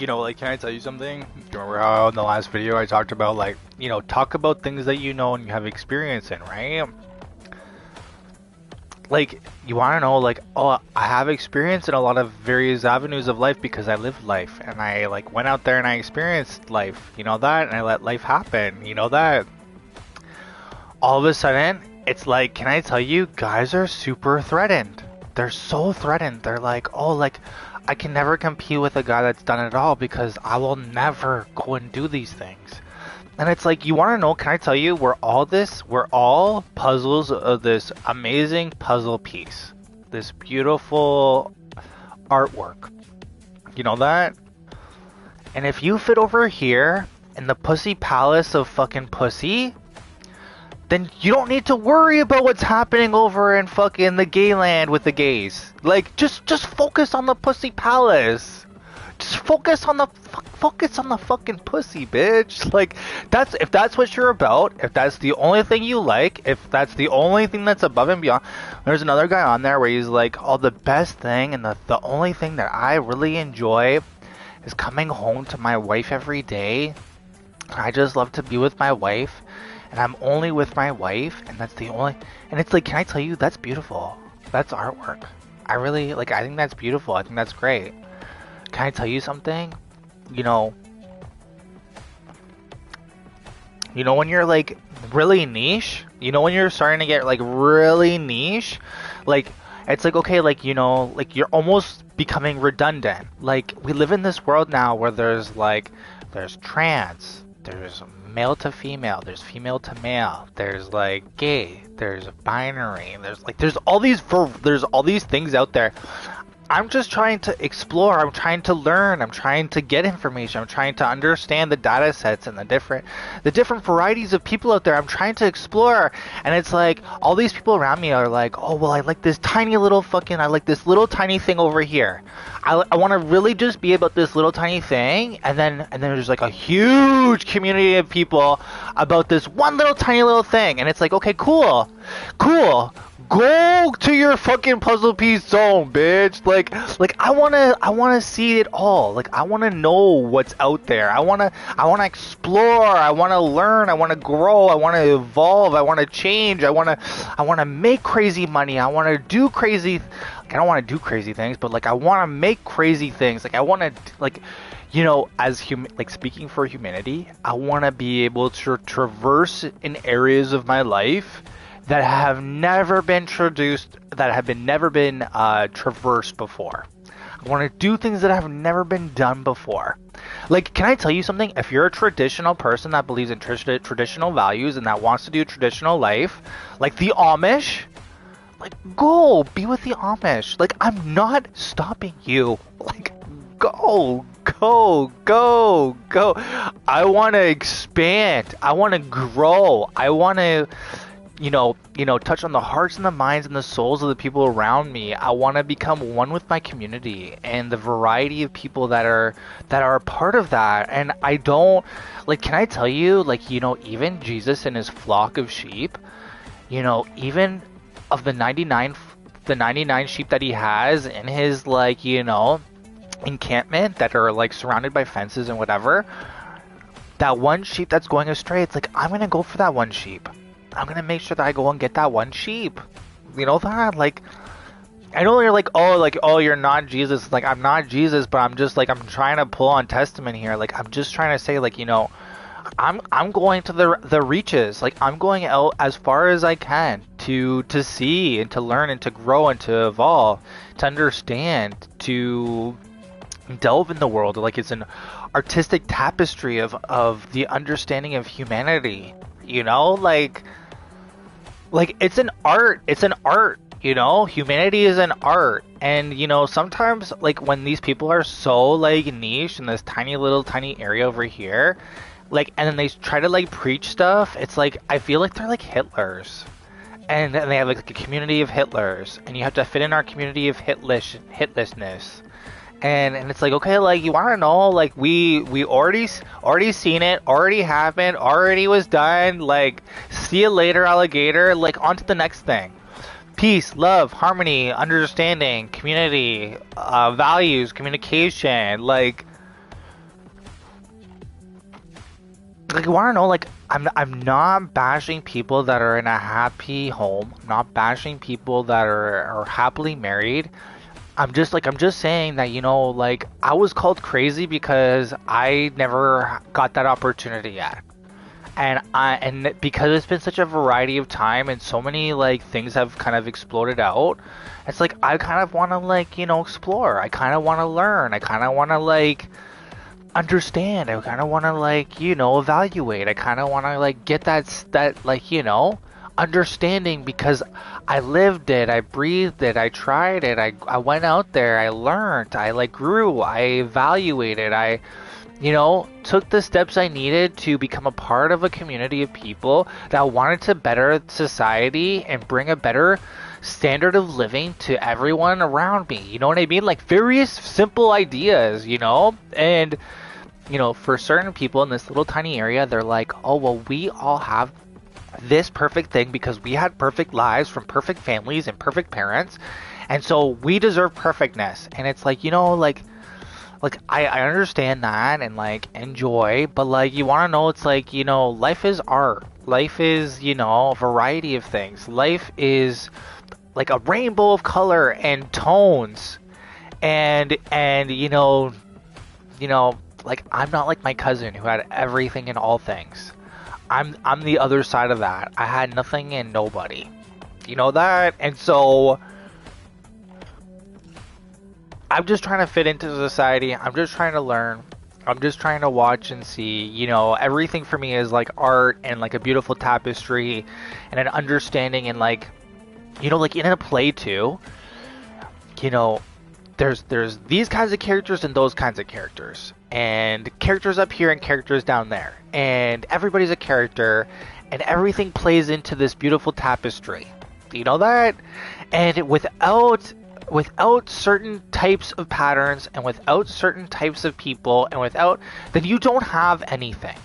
like, can I tell you something? Do you remember how in the last video I talked about, like, talk about things that you know and you have experience in, right? Like, you want to know, like, oh, I have experience in a lot of various avenues of life because I lived life and I, like, went out there and I experienced life, that, and I let life happen, that. All of a sudden, it's like, can I tell you, guys are super threatened. They're so threatened. They're like, oh, like, I can never compete with a guy that's done it all because I will never go and do these things. And it's like, you want to know, can I tell you, we're all puzzles of this amazing puzzle piece. This beautiful artwork. You know that? And if you fit over here in the pussy palace of fucking pussy, then you don't need to worry about what's happening over in fucking the gay land with the gays. Like, just focus on the pussy palace. Just focus on the fucking pussy, bitch. Like, if that's what you're about, if that's the only thing you like, if that's the only thing that's above and beyond. There's another guy on there where he's like, oh, the best thing and the only thing that I really enjoy is coming home to my wife every day. I just love to be with my wife. And I'm only with my wife, and that's the only... And it's like, can I tell you, that's beautiful. That's artwork. I really, I think that's beautiful. I think that's great. Can I tell you something? When you're, like, really niche? When you're starting to get, like, really niche? Like, it's like, okay, like, like, you're almost becoming redundant. Like, we live in this world now where there's trans, there's male to female, there's female to male, there's like gay, there's binary, there's all these things out there. I'm just trying to explore, I'm trying to learn, I'm trying to get information, I'm trying to understand the data sets and the different varieties of people out there. I'm trying to explore, and it's like all these people around me are like, oh well, I like this tiny little I like this little tiny thing over here. I want to really just be about this little tiny thing, and then there's like a huge community of people about this one little tiny little thing, and it's like, okay, cool. Go to your fucking puzzle piece zone, bitch. Like I wanna see it all. Like, I wanna know what's out there. I wanna explore. I wanna learn. I wanna grow. I wanna evolve. I wanna change. I wanna make crazy money. I wanna do crazy. I don't wanna do crazy things, but like I wanna make crazy things. Like I wanna as speaking for humanity, I wanna be able to traverse in areas of my life that have never been traversed before. I want to do things that have never been done before. Like, can I tell you something? If you're a traditional person that believes in traditional values and that wants to do traditional life, like the Amish, like, go be with the Amish. Like, I'm not stopping you. Like, go. I want to expand. I want to grow. I want to touch on the hearts and the minds and the souls of the people around me. I want to become one with my community and the variety of people that are a part of that. And I don't, can I tell you, even Jesus and his flock of sheep, even of the 99 sheep that he has in his, encampment that are, surrounded by fences and whatever, that one sheep that's going astray, it's like, I'm going to go for that one sheep. I'm gonna make sure that I go and get that one sheep. You know that? Like, I know you're like, oh, you're not Jesus. Like, I'm not Jesus, but I'm just I'm trying to pull on Testament here. Like, I'm just trying to say, I'm going to the reaches. Like, I'm going out as far as I can to see and to learn and to grow and to evolve, to understand, to delve in the world. Like, it's an artistic tapestry of the understanding of humanity. Like, it's an art. Humanity is an art. And, sometimes, when these people are so, niche in this tiny area over here, and then they try to, preach stuff, it's I feel like they're, Hitlers. And they have, a community of Hitlers. And you have to fit in our community of hitlessness. And it's okay, you want to know, we already seen it, already happened, already was done, see you later, alligator, on to the next thing. Peace, love, harmony, understanding, community, values, communication, like you want to know, like I'm not bashing people that are in a happy home, not bashing people that are happily married. I'm just saying that, like I was called crazy because I never got that opportunity yet. And because it's been such a variety of time and so many like things have kind of exploded out, it's like I kind of want to like, explore. I kind of want to learn. I kind of want to like understand. I kind of want to like, evaluate. I kind of want to like get that like, understanding because I lived it, I breathed it, I tried it, I went out there, I learned, I like grew, I evaluated, I took the steps I needed to become a part of a community of people that wanted to better society and bring a better standard of living to everyone around me. You know what I mean? Like various simple ideas, And for certain people in this little tiny area, they're like, "Oh, well, we all have this perfect thing because we had perfect lives from perfect families and perfect parents, and so we deserve perfectness." And it's like, like I understand that and like enjoy, but like you want to know, it's like, life is art. Life is, a variety of things. Life is like a rainbow of color and tones. And like I'm not like my cousin who had everything in all things. I'm the other side of that. I had nothing and nobody. You know that? And so I'm just trying to fit into society. I'm just trying to learn. I'm just trying to watch and see. Everything for me is like art and like a beautiful tapestry and an understanding and like, like in a play too. You know, there's these kinds of characters and those kinds of characters, and characters up here and characters down there, and everybody's a character, and everything plays into this beautiful tapestry. Do you know that? And without certain types of patterns and without certain types of people and then you don't have anything.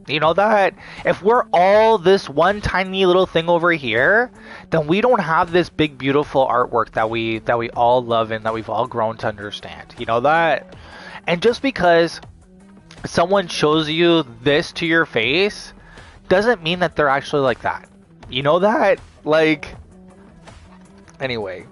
You know that? If we're all this one tiny little thing over here, then we don't have this big beautiful artwork that we all love and that we've all grown to understand. You know that? And just because someone shows you this to your face doesn't mean that they're actually like that. You know that? Like, anyway.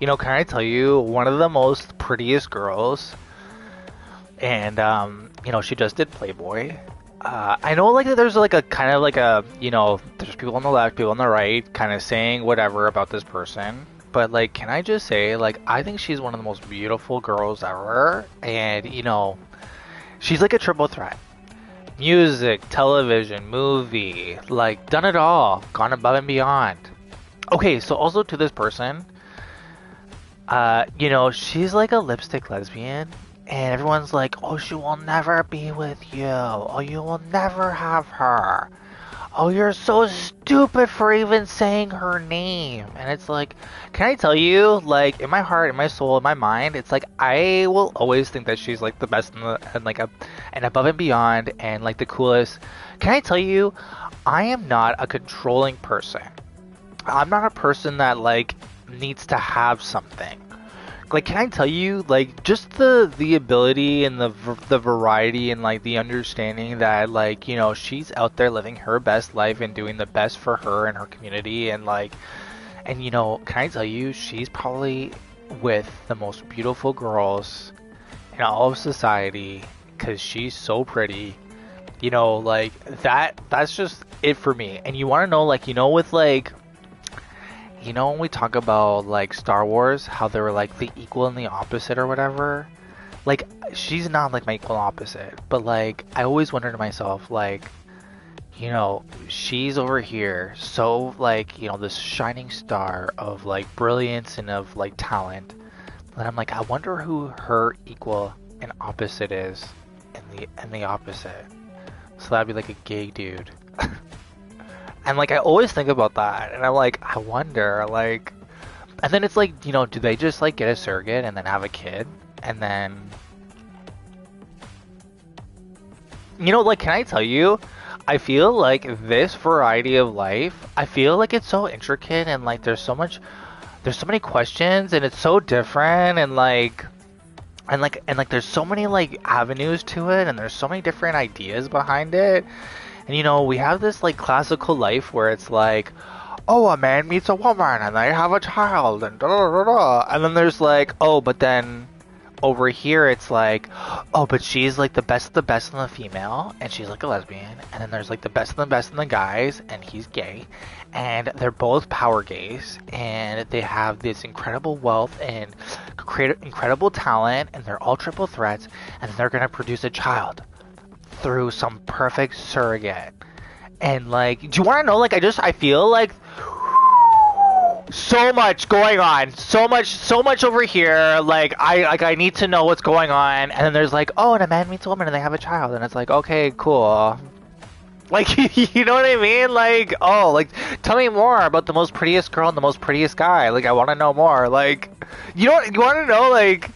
Can I tell you, one of the most prettiest girls, and she just did Playboy. I know, like, that there's like a kind of like a, there's people on the left, people on the right, kind of saying whatever about this person. But like, can I just say, like, I think she's one of the most beautiful girls ever, and she's like a triple threat: music, television, movie, like done it all, gone above and beyond. Okay, so also to this person. She's like a lipstick lesbian, and everyone's like, "Oh, she will never be with you. Oh, you will never have her. Oh, you're so stupid for even saying her name." And it's like, can I tell you, like, in my heart, in my soul, in my mind, it's like I will always think that she's like the best and above and beyond, and like the coolest. Can I tell you, I am not a controlling person. I'm not a person that like needs to have something. Like, can I tell you, like, just the ability and the variety and like the understanding that like, she's out there living her best life and doing the best for her and her community, and like, and can I tell you, she's probably with the most beautiful girls in all of society because she's so pretty. Like that's just it for me. And you want to know, like, with like, when we talk about like Star Wars, how they were like the equal and the opposite or whatever, like she's not like my equal opposite, but like I always wonder to myself, like, she's over here, so like, this shining star of like brilliance and of like talent, and I'm like, I wonder who her equal and opposite is, and the opposite. So that'd be like a gay dude. And like I always think about that, and I'm like, I wonder, like, and then it's like, do they just like get a surrogate and then have a kid, and then, like, can I tell you, I feel like this variety of life, I feel like it's so intricate, and like there's so much there's so many questions and it's so different and like there's so many like avenues to it and there's so many different ideas behind it. And you know, we have this like classical life where it's like, oh, a man meets a woman and they have a child and da da da da. And then there's like, oh, but then over here it's like, oh, but she's like the best of the best in the female and she's like a lesbian. And then there's like the best of the best in the guys and he's gay. And they're both power gays and they have this incredible wealth and create incredible talent and they're all triple threats and they're gonna produce a child through some perfect surrogate. And like, do you want to know, like, I feel like so much going on, so much over here. Like I need to know what's going on. And then there's like, oh, and a man meets a woman and they have a child, and it's like, okay, cool. Like, you know what I mean? Like, oh, like, tell me more about the most prettiest girl and the most prettiest guy. Like, I want to know more. Like, you know what, you want to know, like,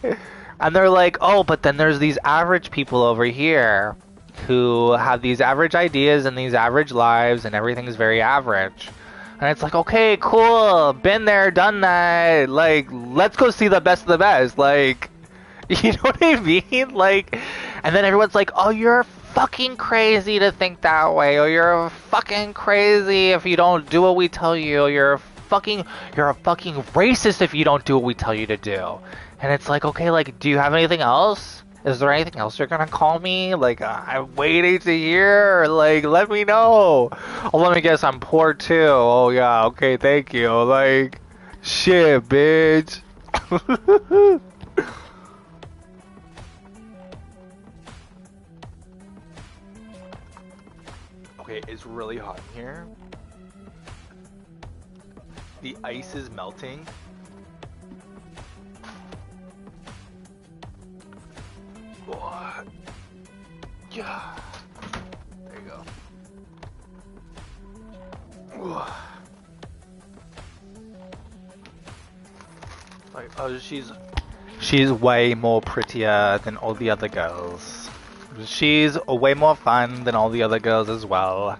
and they're like, oh, but then there's these average people over here who have these average ideas and these average lives and everything's very average. And it's like, okay, cool, been there, done that, like, let's go see the best of the best, like, you know what I mean? Like, and then everyone's like, oh, you're fucking crazy to think that way, or you're fucking crazy if you don't do what we tell you, you're a fucking racist if you don't do what we tell you to do. And it's like, okay, like, do you have anything else? Is there anything else you're gonna call me? Like, I'm waiting to hear. Like, let me know. Oh, let me guess, I'm poor too. Oh, yeah, okay, thank you. Like, shit, bitch. Okay, it's really hot in here. The ice is melting. What? Yeah. There you go. Like, oh, she's way more prettier than all the other girls. She's way more fun than all the other girls as well.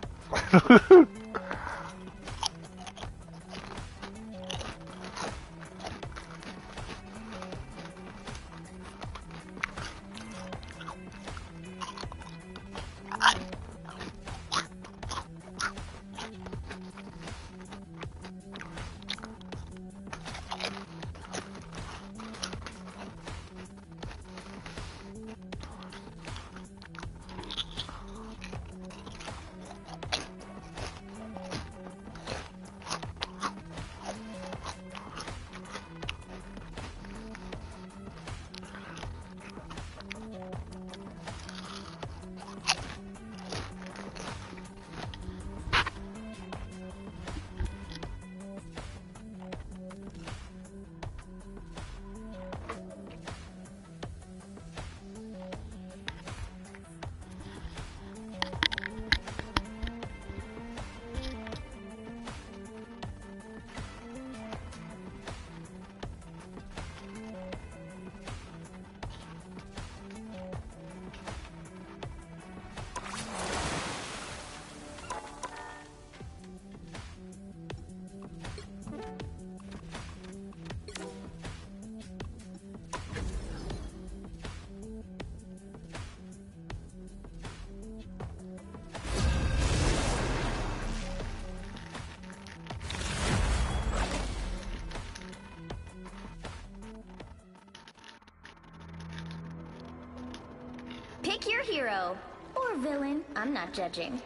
Pick your hero. Or villain. I'm not judging.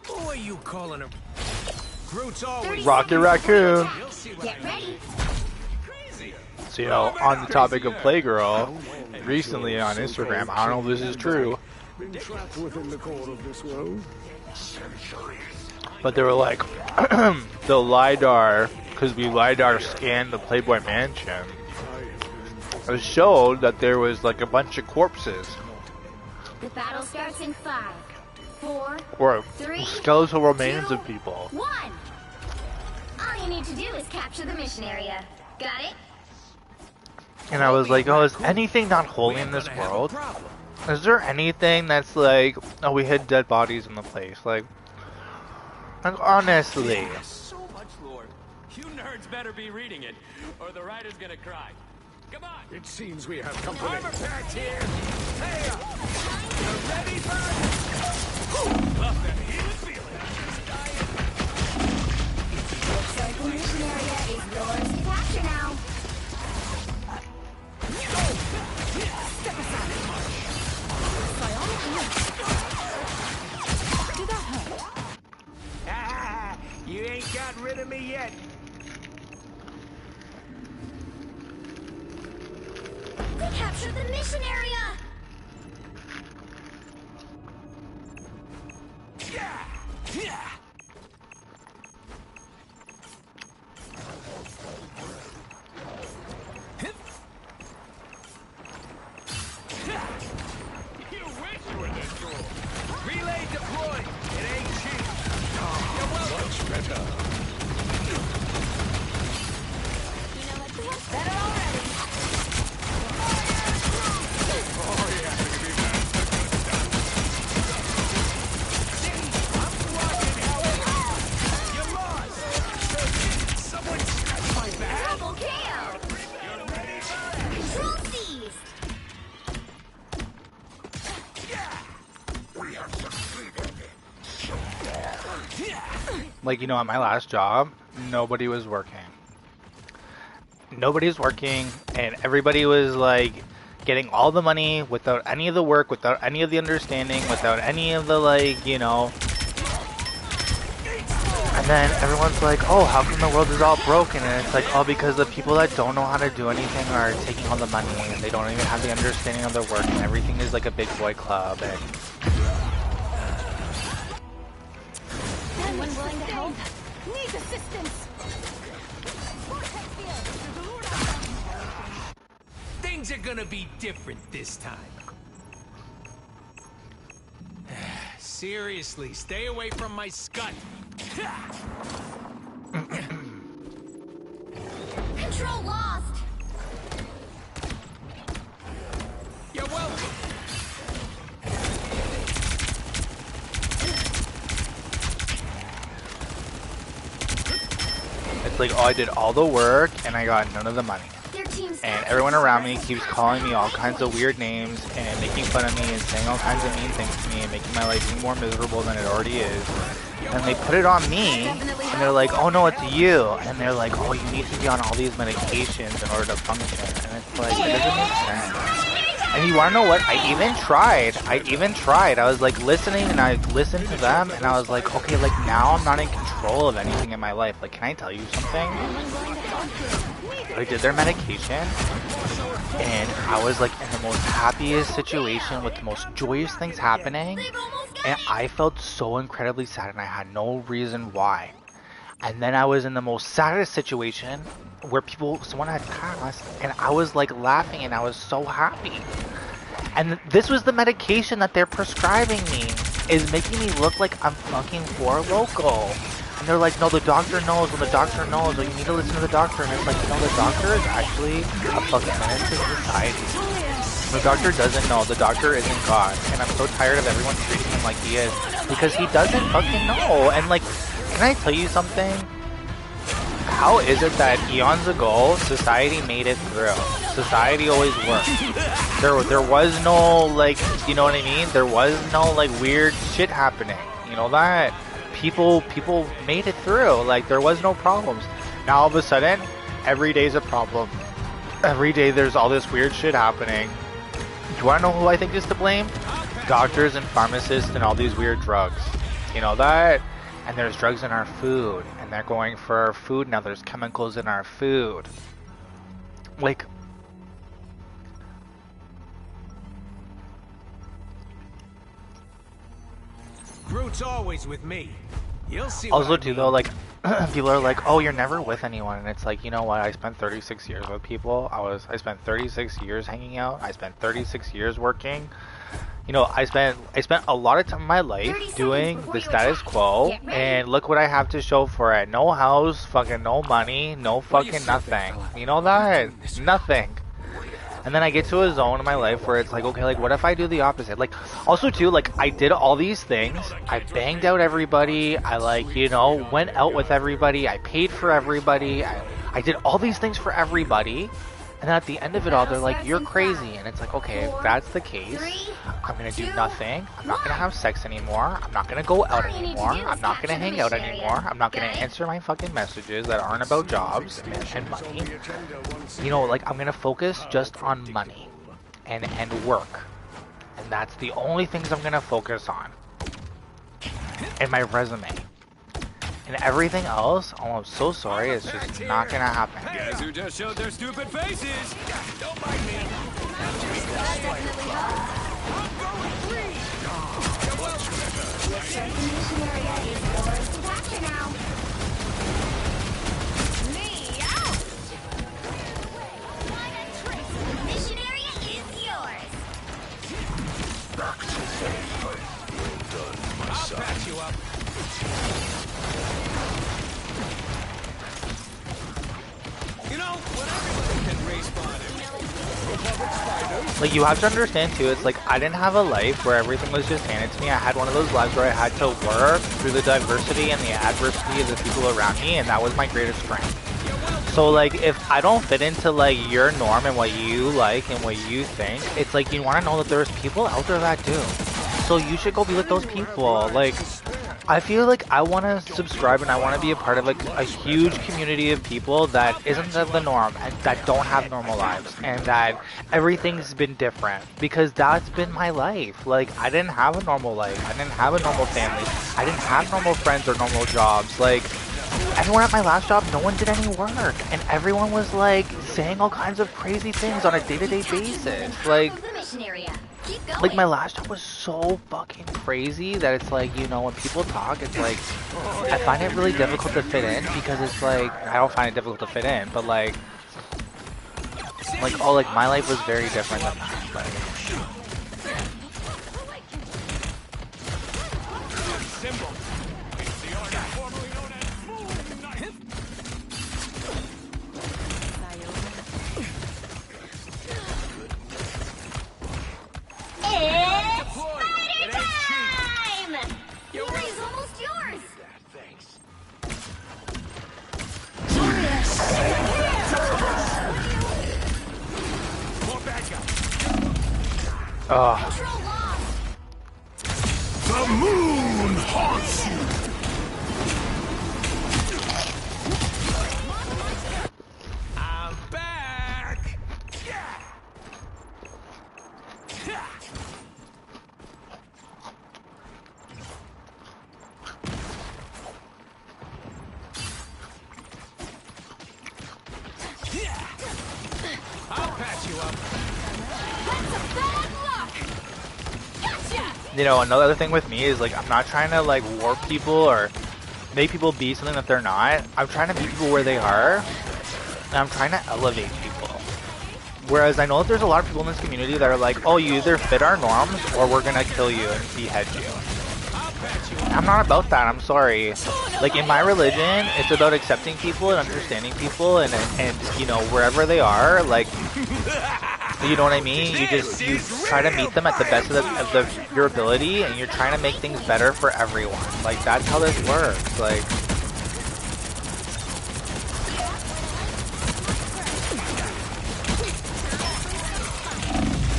Who are you calling him? Groot's always Rocket Raccoon. Get ready. So, you know, on the topic of Playgirl, recently on Instagram, I don't know if this is true, been trapped within the core of this world. But they were like, the LiDAR, because we LiDAR scanned the Playboy Mansion, it showed that there was like a bunch of corpses. The battle starts in 5, 4, Or 3, skeletal remains 2, of people. 1. All you need to do is capture the mission area. Got it? And I was like, oh, is anything not holy in this world? Is there anything that's like, oh, we hid dead bodies in the place? Like honestly. So much lore. You nerds better be reading it, or the writer's gonna cry. Come on! It seems we have company. Armor patch here! Hey, you ready, bud? Love that healing feeling. Looks like the mission area is yours to capture now. Step aside. By all means. Did that hurt? Ah, you ain't got rid of me yet. We captured the mission area! Yeah! Yeah! You wish you were this cool. Relay deployed. It ain't cheap. You're welcome. Much better. You know what? That's better already. You lost. Someone scratch my back. Double KO! You're ready, bud? Control seized! Like, you know, at my last job, nobody was working. Nobody's working, and everybody was like getting all the money without any of the work, without any of the understanding, without any of the, like, you know. And then everyone's like, oh, how come the world is all broken? And it's like, oh, because the people that don't know how to do anything are taking all the money, and they don't even have the understanding of their work, and everything is like a big boy club. And Anyone willing to help? Needs assistance! Things are gonna be different this time. Seriously, stay away from my scut. Control lost! You're welcome. it's like, oh, I did all the work, and I got none of the money. Their team's And everyone around me keeps calling me all kinds of weird names and making fun of me and saying all kinds of mean things to me and making my life even more miserable than it already is. And they put it on me, and they're like, oh no, it's you. And they're like, oh, you need to be on all these medications in order to function. And it's like, it doesn't make sense. And you wanna know what? I even tried. I was like listening, and I listened to them, and I was like, okay, like now I'm not in control of anything in my life. Like, can I tell you something? I did their medication, and I was like in the most happiest situation with the most joyous things happening, and I felt so incredibly sad, and I had no reason why. And then I was in the most saddest situation where someone had passed, and I was like laughing, and I was so happy. And this was the medication that they're prescribing me, is making me look like I'm fucking Four Loko. And they're like, no, the doctor knows. When the doctor knows, well, you need to listen to the doctor. And it's like, no, the doctor is actually a fucking menace to society. The doctor doesn't know. The doctor isn't God. And I'm so tired of everyone treating him like he is. Because he doesn't fucking know. And like, can I tell you something? How is it that eons ago, society made it through? Society always worked. There was no, like, you know what I mean? There was no, like, weird shit happening. You know that? People made it through. Like, there was no problems. Now all of a sudden, every day's a problem. Every day there's all this weird shit happening. Do you want to know who I think is to blame? Doctors and pharmacists and all these weird drugs. You know that? And there's drugs in our food. And they're going for our food now. There's chemicals in our food. Like, Groot's always with me. You'll see. Also, what I too, mean. though, like, people are like, "Oh, you're never with anyone," and it's like, you know what? I spent 36 years with people. I spent 36 years hanging out. I spent 36 years working. You know, I spent a lot of time in my 30 life seconds doing before the you status attack. quo, Get ready. and look what I have to show for it. No house, fucking no money, no What do you fucking say, nothing. big fella? You know I'm that? doing this. Nothing. And then I get to a zone in my life where it's like, okay, like, what if I do the opposite? Like, also, too, like, I did all these things. I banged out everybody. I, like, you know, went out with everybody. I paid for everybody. I did all these things for everybody. And then at the end of it all, they're like, you're crazy. And it's like, okay, if that's the case, I'm going to do nothing. I'm not going to have sex anymore. I'm not going to go out anymore. I'm not going to hang out anymore. I'm not going to answer my fucking messages that aren't about jobs and money. You know, like, I'm going to focus just on money and work. And that's the only things I'm going to focus on. And my resume. And everything else, oh, I'm so sorry, it's just not going to happen. Guys who just showed their stupid faces. Don't mind me. Capture now. Me out. Mission area is yours. I'll patch you up. You know, when everybody can respawn Like, you have to understand, too, it's like, I didn't have a life where everything was just handed to me. I had one of those lives where I had to work through the diversity and the adversity of the people around me, and that was my greatest strength. So, like, if I don't fit into, like, your norm and what you like and what you think, it's like, you want to know that there's people out there that do. So you should go be with those people. Like, I feel like I want to subscribe and I want to be a part of, like, a huge community of people that isn't the norm and that don't have normal lives and that everything's been different, because that's been my life. Like, I didn't have a normal life. I didn't have a normal family. I didn't have normal friends or normal jobs. Like, everyone at my last job, no one did any work, and everyone was, like, saying all kinds of crazy things on a day-to-day basis. Like, Of the mission area. Keep going. like, my last job was so fucking crazy that it's like, you know, when people talk, it's like, I find it really difficult to fit in, because it's like, I don't find it difficult to fit in, but like, oh, like, my life was very different than that. Like, symbol. It's the order formerly known as Moon Knight. It's Deployed. spider It ain't cheap. time! Yuri's almost yours! Thanks. More bad guys. ugh. Control lost! The moon haunts you! I'm back. Yeah. I'll patch you up. Bad luck! Gotcha! You know, another thing with me is, like, I'm not trying to, like, warp people or make people be something that they're not. I'm trying to meet people where they are, and I'm trying to elevate people. Whereas I know that there's a lot of people in this community that are like, oh, you either fit our norms or we're gonna kill you and behead you. I'm not about that, I'm sorry. Like, in my religion, it's about accepting people and understanding people and you know, wherever they are, like, you know what I mean? You try to meet them at the best of your ability, and you're trying to make things better for everyone. Like, that's how this works. Like,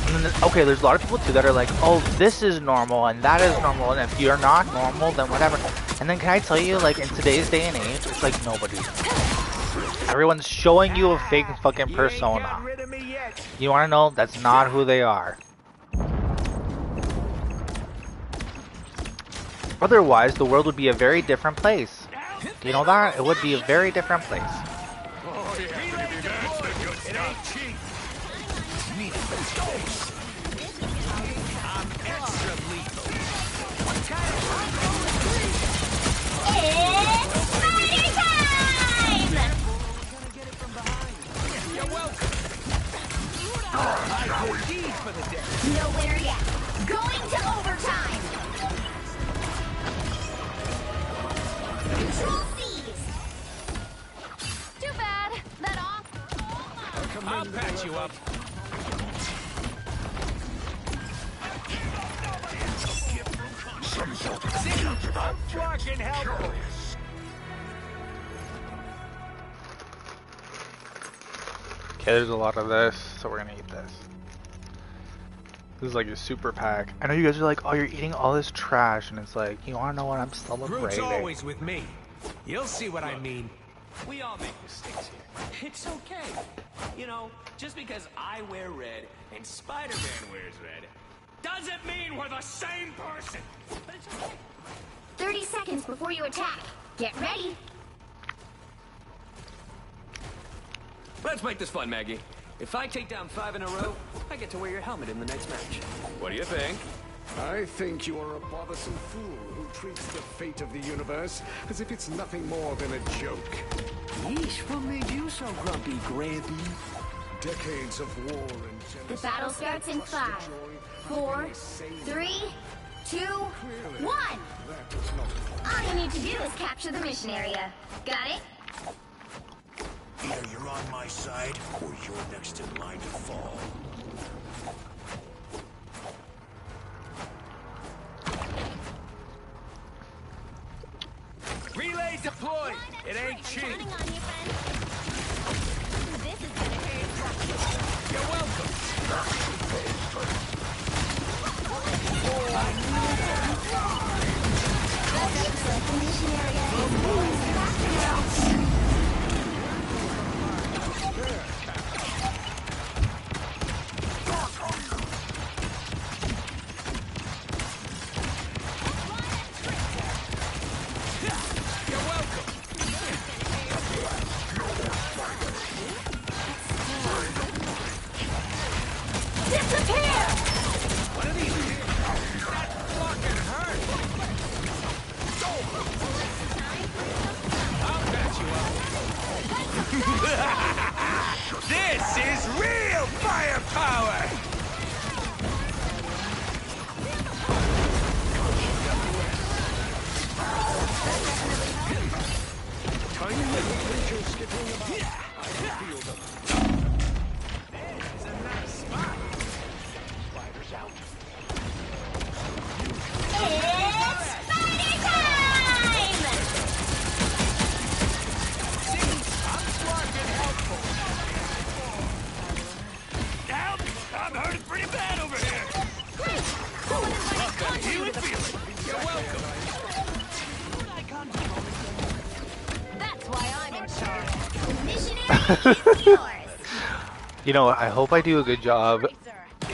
and then, okay, there's a lot of people too that are like, oh, this is normal and that is normal, and if you're not normal, then whatever. And then can I tell you, like, in today's day and age, it's like nobody's. Everyone's showing you a fake fucking You ain't got persona. rid of me yet. You want to know? That's not who they are. Otherwise, the world would be a very different place. Do you know that? It would be a very different place. Oh, yeah. It ain't cheap. I'm extra lethal. It's party time! You're welcome. I did deed for the day. Nowhere yet. Going to overtime. Control seized. Too bad. That off. I'll patch you up. See, I'm fucking helpful. Okay, there's a lot of this, so we're gonna eat this. This is like a super pack. I know you guys are like, oh, you're eating all this trash, and it's like, you wanna know what I'm Groot's celebrating? always with me. You'll see what I mean. We all make mistakes here. It's okay. You know, just because I wear red and Spider-Man wears red, doesn't mean we're the same person. But it's okay. 30 seconds before you attack. Get ready. Let's make this fun, Maggie. If I take down 5 in a row, I get to wear your helmet in the next match. What do you think? I think you are a bothersome fool who treats the fate of the universe as if it's nothing more than a joke. Yeesh, what made you so grumpy, Grampy? Decades of war and genocide. The battle starts in 5, 4, 3, 2, 1. That was not. All you need to do is capture the mission area. Got it? Either you're on my side, or you're next in line to fall. Relay deployed. It ain't cheap. You're welcome. You're welcome. Disappear! One of these here. That fucking hurt. I'll patch you up. This is real firepower. Tiny little creatures skittering about. I can feel them. It's a nice spot. Fighters out. It's party time! See, I'm fucking helpful. Help! I'm hurting pretty bad over here. Love that healing feeling. You're welcome. That's why I'm in charge. The mission area is yours. You know, I hope I do a good job.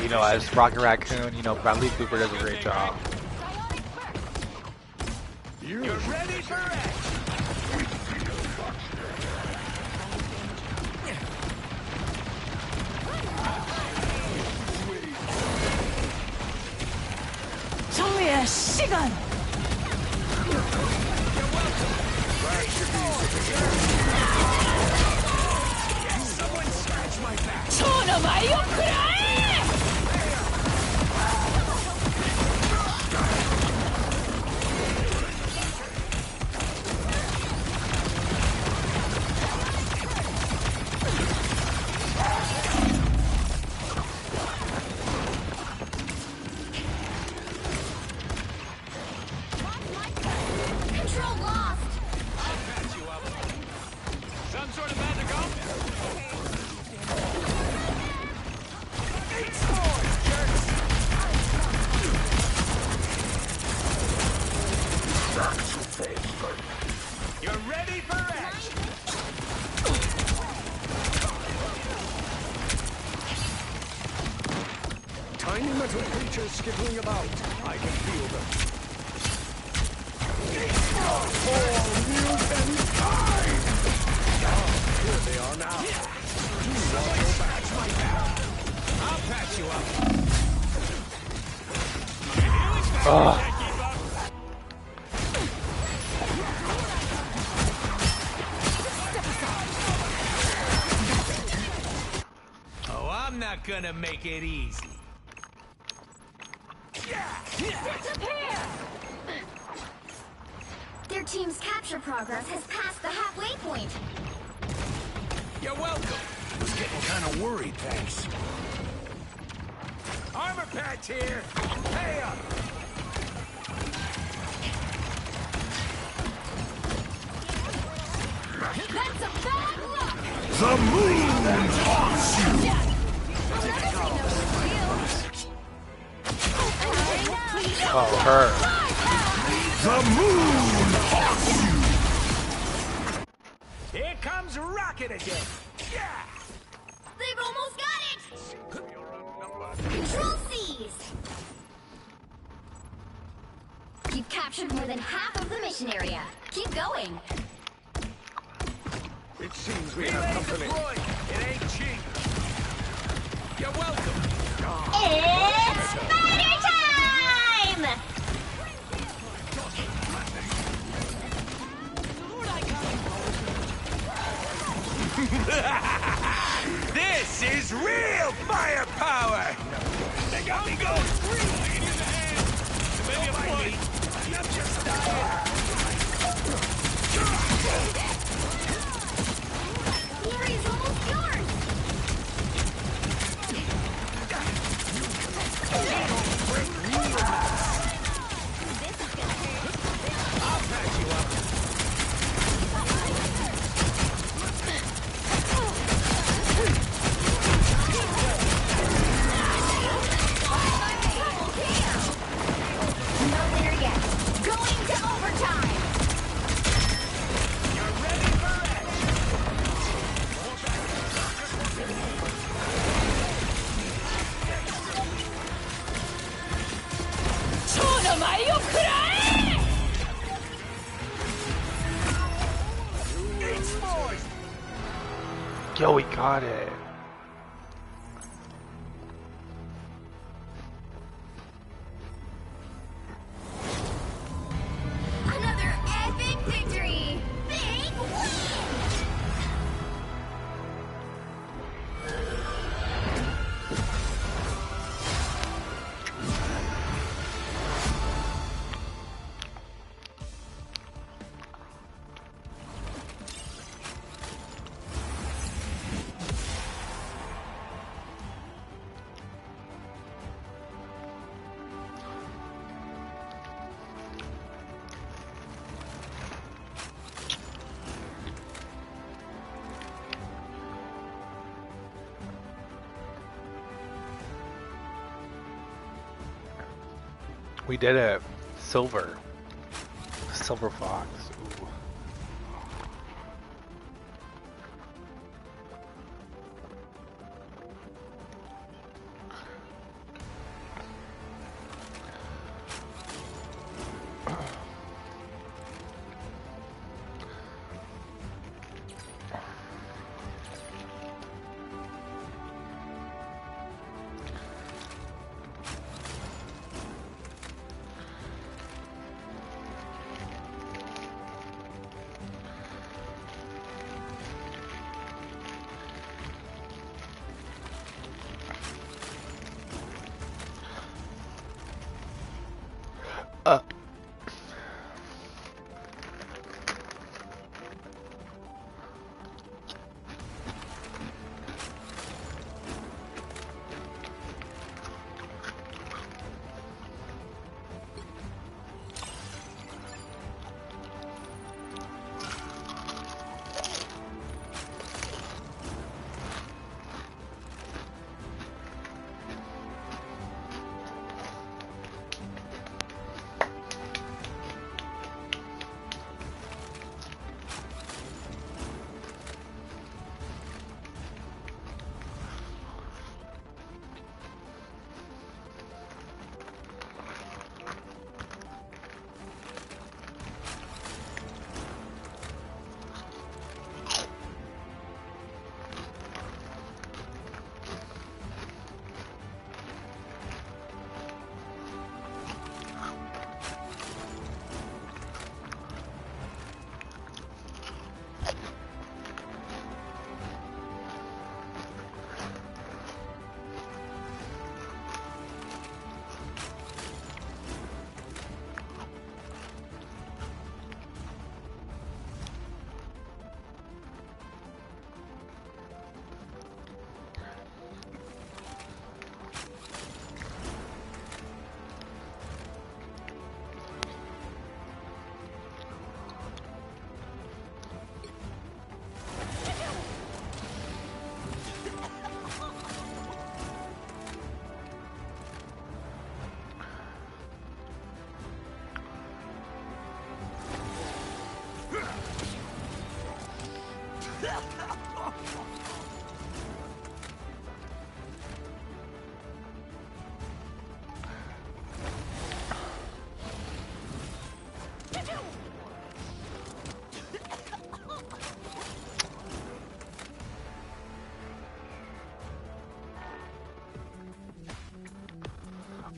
You know, as Rocket Raccoon, you know, Bradley Cooper does a great job. You're ready for action. 정리의 시간! Someone scratch my back. 저놈아요, 그래! Control lost. I'll patch you up. Some sort of magic up. Eat swords, jerks. You're ready for action. Tiny little creatures skittering about. I can feel them. All mutant time! Here they are now. I'll patch you up. Ugh. Can't keep up. not gonna make it easy. Disappear! Their team's capture progress has passed the halfway point. You're welcome. Was getting kind of worried, thanks. Armor patch here. Pay up. That's a bad luck! The moon haunts you! Oh, her. The moon haunts Here comes Rocket again. Yeah. They've almost got it! Control C's! You've captured more than half of the mission area. Keep going. It seems we have company. Deployed. It ain't cheap. You're welcome. It's spider time! This is real firepower. They got me going. Maybe a point. I'm just dying. Glory is almost yours! No winner yet. Going to overtime! Yo, we got it. Another epic victory! Big win! We did it. Silver. Silver Fox. Ooh.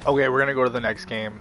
Okay, we're gonna go to the next game.